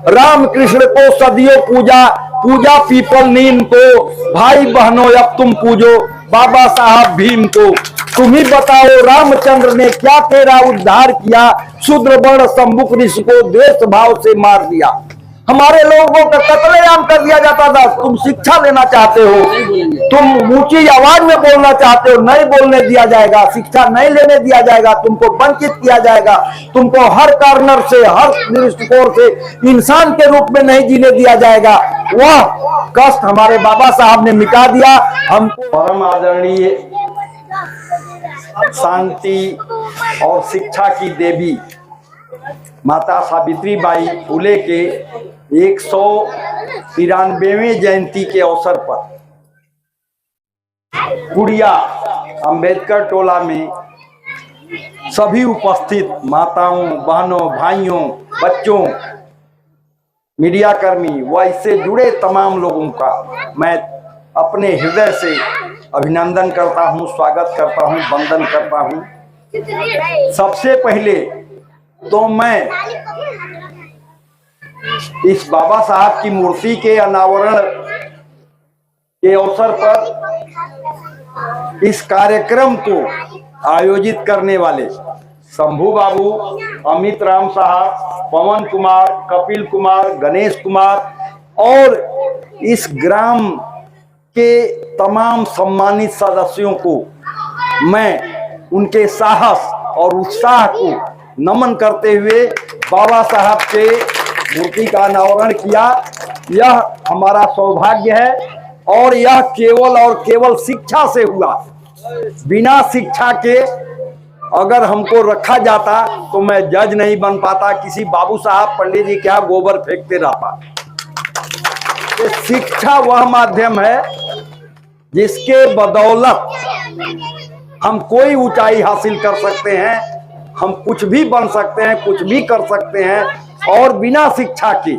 राम कृष्ण को सदियों पूजा, पूजा पीपल नीम को, भाई बहनों अब तुम पूजो बाबा साहब भीम को। तुम ही बताओ रामचंद्र ने क्या तेरा उद्धार किया, शूद्र वर्ण शंभुक ऋषि को द्वेष भाव से मार दिया। हमारे लोगों का कत्लेआम कर दिया जाता था। तुम शिक्षा लेना चाहते हो, तुम ऊंची आवाज में बोलना चाहते हो, नहीं बोलने दिया जाएगा, शिक्षा नहीं लेने दिया जाएगा, तुमको वंचित किया जाएगा, तुमको हर कॉर्नर से, हर दृष्टिकोण से इंसान के रूप में नहीं जीने दिया जाएगा। वह कष्ट हमारे बाबा साहब ने मिटा दिया। हमको परम आदरणीय शांति और शिक्षा की देवी माता सावित्रीबाई फुले के 193वें जयंती के अवसर पर कुड़िया अंबेडकर टोला में सभी उपस्थित माताओं, बहनों, भाइयों, बच्चों, मीडिया कर्मी व इससे जुड़े तमाम लोगों का मैं अपने हृदय से अभिनंदन करता हूं, स्वागत करता हूं, वंदन करता हूं। सबसे पहले तो मैं इस बाबा साहब की मूर्ति के अनावरण के अवसर पर इस कार्यक्रम को आयोजित करने वाले शंभू बाबू, अमित राम साहब, पवन कुमार, कपिल कुमार, गणेश कुमार और इस ग्राम के तमाम सम्मानित सदस्यों को मैं उनके साहस और उत्साह को नमन करते हुए बाबा साहब के मूर्ति का अनावरण किया। यह हमारा सौभाग्य है और यह केवल और केवल शिक्षा से हुआ। बिना शिक्षा के अगर हमको रखा जाता तो मैं जज नहीं बन पाता, किसी बाबू साहब पंडित जी क्या गोबर फेंकते रहता। शिक्षा वह माध्यम है जिसके बदौलत हम कोई ऊंचाई हासिल कर सकते हैं, हम कुछ भी बन सकते हैं, कुछ भी कर सकते हैं। और बिना शिक्षा के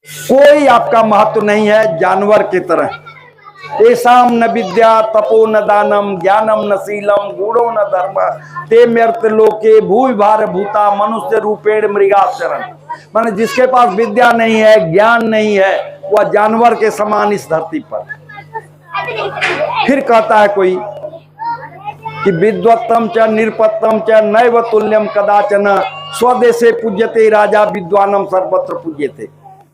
कोई आपका महत्व नहीं है। जानवर की तरह एसाम न विद्या तपो न दानम ज्ञानम न शीलम गूढ़ो न धर्म ते मर्त लोके भूवि भार भूता मनुष्य रूपेण मृगाचरण। माने जिसके पास विद्या नहीं है, ज्ञान नहीं है, वह जानवर के समान इस धरती पर। फिर कहता है कोई कि विद्वत्तम च निरपत्तम च नैव तुल्यम कदाचन स्वदेशे पूज्यते राजा विद्वानम सर्वत्र पूज्यते।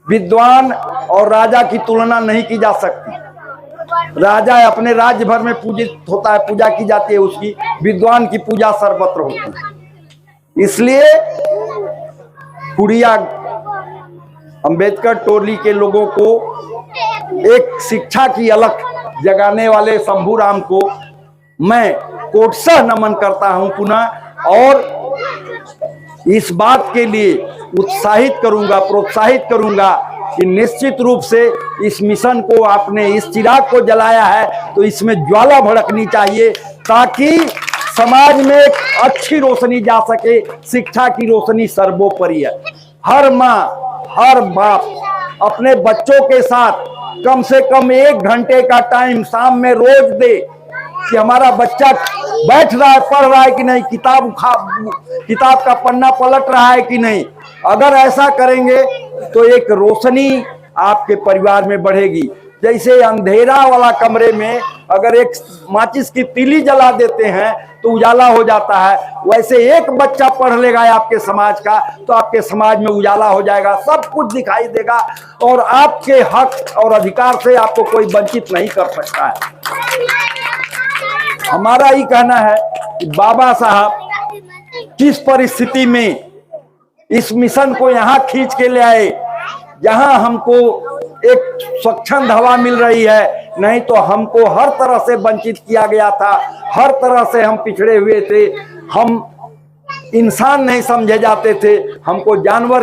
विद्वान और राजा की तुलना नहीं की जा सकती। राजा अपने राज्य भर में पूजित होता है, पूजा की जाती है उसकी, विद्वान की पूजा सर्वत्र होती है। इसलिए कुड़िया अंबेडकर टोली के लोगों को एक शिक्षा की अलख जगाने वाले शंभू राम को मैं कोटसह नमन करता हूं पुनः, और इस बात के लिए उत्साहित करूंगा, प्रोत्साहित करूंगा कि निश्चित रूप से इस मिशन को, आपने इस चिराग को जलाया है तो इसमें ज्वाला भड़कनी चाहिए ताकि समाज में एक अच्छी रोशनी जा सके। शिक्षा की रोशनी सर्वोपरि है। हर माँ, हर बाप अपने बच्चों के साथ कम से कम 1 घंटे का टाइम शाम में रोज दे कि हमारा बच्चा बैठ रहा है, पढ़ रहा है कि नहीं, किताब का पन्ना पलट रहा है कि नहीं। अगर ऐसा करेंगे तो एक रोशनी आपके परिवार में बढ़ेगी। जैसे अंधेरा वाला कमरे में अगर एक माचिस की तीली जला देते हैं तो उजाला हो जाता है, वैसे एक बच्चा पढ़ लेगा आपके समाज का तो आपके समाज में उजाला हो जाएगा, सब कुछ दिखाई देगा और आपके हक और अधिकार से आपको कोई वंचित नहीं कर सकता है। हमारा ही कहना है कि बाबा साहब किस परिस्थिति में इस मिशन को यहाँ खींच के ले आए जहां हमको एक स्वच्छंद हवा मिल रही है, नहीं तो हमको हर तरह से वंचित किया गया था, हर तरह से हम पिछड़े हुए थे, हम इंसान नहीं समझे जाते थे, हमको जानवर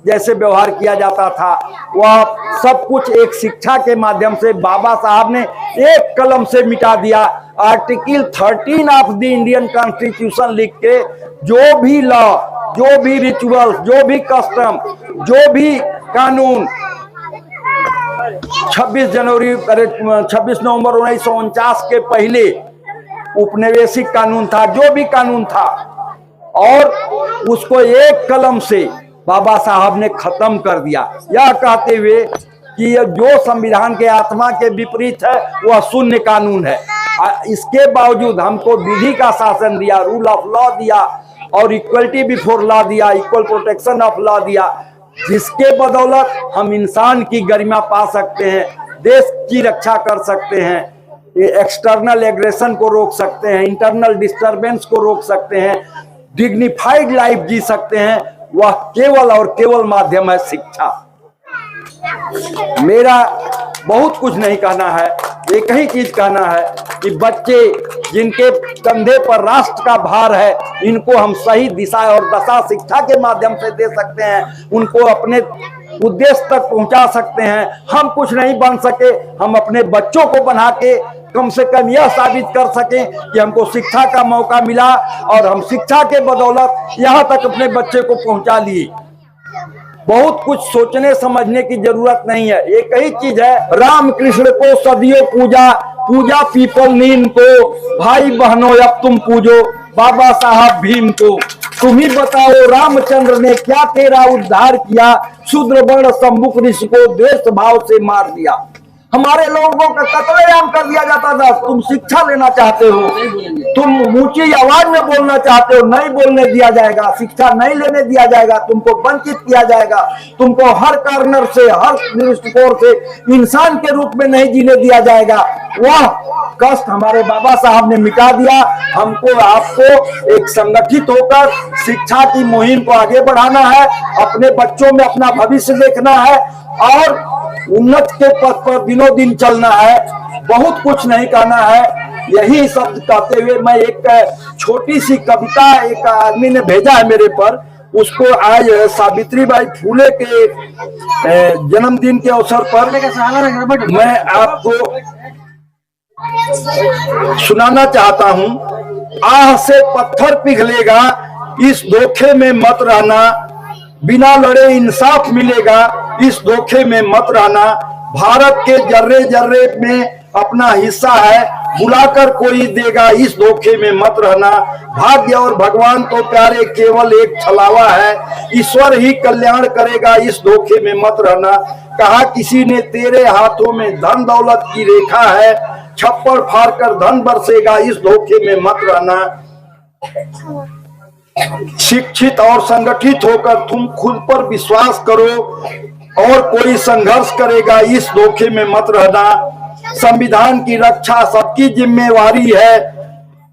जैसे व्यवहार किया जाता था। वह सब कुछ एक शिक्षा के माध्यम से बाबा साहब ने एक कलम से मिटा दिया। Article 13 of the Indian constitution लिख के जो भी लॉ, जो भी रिचुअल, जो भी कस्टम, जो भी कानून 26 नवंबर 1949 के पहले उपनिवेशिक कानून था, जो भी कानून था, और उसको एक कलम से बाबा साहब ने खत्म कर दिया, यह कहते हुए कि ये जो संविधान के आत्मा के विपरीत है वह शून्य कानून है। इसके बावजूद हमको विधि का शासन दिया, रूल ऑफ लॉ दिया और इक्वलिटी बिफोर लॉ दिया, इक्वल प्रोटेक्शन ऑफ लॉ दिया, जिसके बदौलत हम इंसान की गरिमा पा सकते हैं, देश की रक्षा कर सकते हैं, एक्सटर्नल एग्रेशन को रोक सकते हैं, इंटरनल डिस्टरबेंस को रोक सकते हैं, डिग्निफाइड लाइफ जी सकते हैं। वह केवल और केवल माध्यम है शिक्षा। मेरा बहुत कुछ नहीं कहना है, एक ही चीज कहना है कि बच्चे जिनके कंधे पर राष्ट्र का भार है, इनको हम सही दिशा और दशा शिक्षा के माध्यम से दे सकते हैं, उनको अपने उद्देश्य तक पहुंचा सकते हैं। हम कुछ नहीं बन सके, हम अपने बच्चों को बना के कम से कम यह साबित कर सकें कि हमको शिक्षा का मौका मिला और हम शिक्षा के बदौलत यहाँ तक अपने बच्चे को पहुंचा लिए। बहुत कुछ सोचने समझने की जरूरत नहीं है, एक ही चीज है, राम कृष्ण को सदियों पूजा, पूजा पीपल नीम को, भाई बहनों अब तुम पूजो बाबा साहब भीम को। तुम ही बताओ रामचंद्र ने क्या तेरा उद्धार किया, शूद्र वर्ण शंभुक ऋषि को द्वेष भाव से मार दिया। हमारे लोगों का कत्लेआम कर दिया जाता था। तुम शिक्षा लेना चाहते हो, तुम ऊंची आवाज में बोलना चाहते हो, नहीं बोलने दिया जाएगा, शिक्षा नहीं लेने दिया जाएगा, तुमको वंचित किया जाएगा, तुमको हर कॉर्नर से, हर दृष्टिकोण से इंसान के रूप में नहीं जीने दिया जाएगा। वह कष्ट हमारे बाबा साहब ने मिटा दिया। हमको आपको एक संगठित होकर शिक्षा की मुहिम को आगे बढ़ाना है, अपने बच्चों में अपना भविष्य देखना है और उन्नत के पथ पर दिनों दिन चलना है। बहुत कुछ नहीं कहना है, यही शब्द कहते हुए मैं एक छोटी सी कविता एक आदमी ने भेजा है मेरे पर, उसको आज सावित्रीबाई फूले के जन्मदिन के अवसर पर मैं आपको सुनाना चाहता हूं। आह से पत्थर पिघलेगा, इस धोखे में मत रहना, बिना लड़े इंसाफ मिलेगा, इस धोखे में मत रहना। भारत के जर्रे जर्रे में अपना हिस्सा है, बुलाकर कोई देगा, इस धोखे में मत रहना। भाग्य और भगवान तो प्यारे केवल एक छलावा है, ईश्वर ही कल्याण करेगा, इस धोखे में मत रहना। कहा किसी ने तेरे हाथों में धन दौलत की रेखा है, छप्पड़ फाड़ कर धन बरसेगा, इस धोखे में मत रहना। शिक्षित और संगठित होकर तुम खुद पर विश्वास करो और कोई संघर्ष करेगा, इस धोखे में मत रहना। संविधान की रक्षा सबकी जिम्मेवारी है,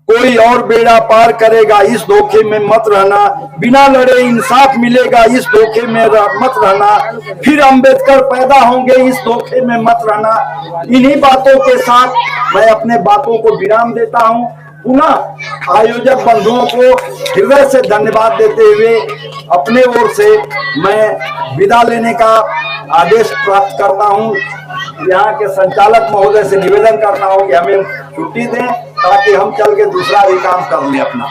कोई और बेड़ा पार करेगा, इस धोखे में मत रहना। बिना लड़े इंसाफ मिलेगा, इस धोखे में मत रहना। फिर अंबेडकर पैदा होंगे, इस धोखे में मत रहना। इन्हीं बातों के साथ मैं अपने बातों को विराम देता हूं। पुनः आयोजक बंधुओं को हृदय से धन्यवाद देते हुए अपने ओर से मैं विदा लेने का आदेश प्राप्त करता हूं। यहाँ के संचालक महोदय से निवेदन करता हूं कि हमें छुट्टी दें ताकि हम चल के दूसरा भी काम कर लें अपना।